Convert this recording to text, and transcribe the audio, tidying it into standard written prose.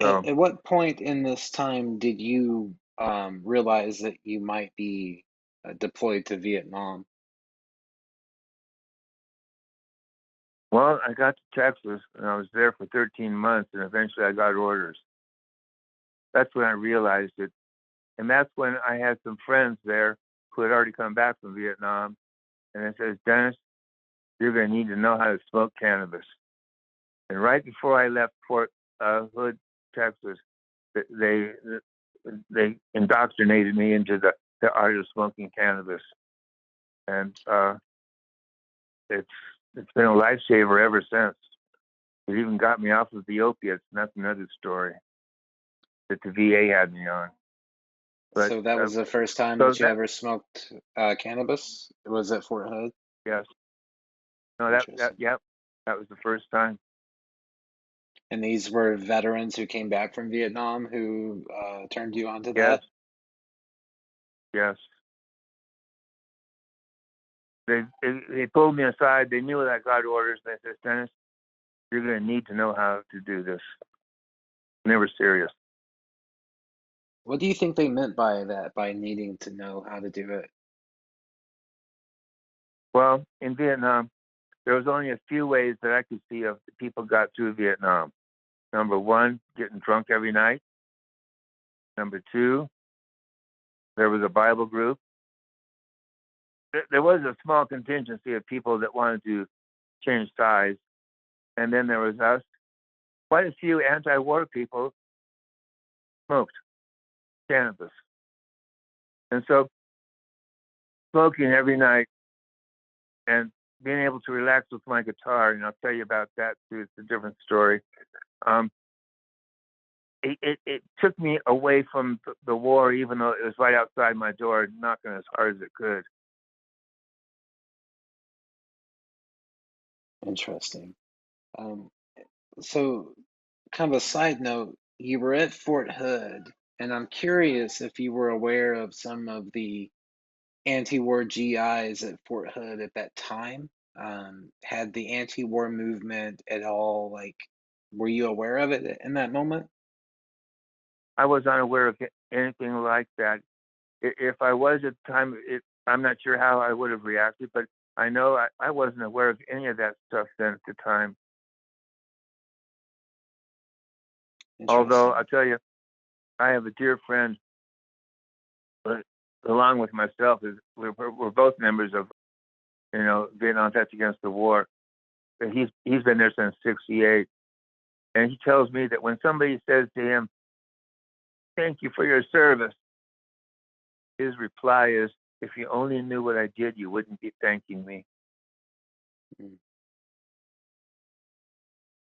So, At what point in this time did you realize that you might be deployed to Vietnam? well, I got to Texas and I was there for 13 months and eventually I got orders. That's when I realized it. And that's when I had some friends there who had already come back from Vietnam. And it says, Dennis, you're going to need to know how to smoke cannabis. And right before I left Fort Hood, Texas, they they indoctrinated me into the art of smoking cannabis. And it's it's been a lifesaver ever since. It even got me off of the opiates, and that's another story that the VA had me on. But So that was the first time so that you that ever smoked cannabis? Was at Fort Hood? yes, no, that Interesting. yep, that was the first time. And these were veterans who came back from Vietnam who turned you onto Yes, that? yes. They pulled me aside. They knew that I got orders. They said, Dennis, you're going to need to know how to do this. And they were serious. What do you think they meant by that, by needing to know how to do it? Well, in Vietnam, there was only a few ways that I could see of people got through Vietnam. Number one, getting drunk every night. Number two, there was a Bible group. There was a small contingency of people that wanted to change sides. And then there was us. Quite a few anti-war people smoked cannabis. And so smoking every night and being able to relax with my guitar, and I'll tell you about that too. It's a different story. Um, it took me away from the war, even though it was right outside my door, knocking as hard as it could. Interesting. Um, so, kind of a side note, you were at Fort Hood, and I'm curious if you were aware of some of the anti-war GIs at Fort Hood at that time. Had the anti-war movement at all, like, were you aware of it in that moment? I was unaware of anything like that. If I was at the time, I'm not sure how I would have reacted, but I know I wasn't aware of any of that stuff then at the time. Although Interesting. I'll tell you, I have a dear friend, but along with myself, is we're both members of Vietnam Vets Against the War. And he's been there since '68, and he tells me that when somebody says to him, "Thank you for your service," his reply is, "If you only knew what I did, you wouldn't be thanking me."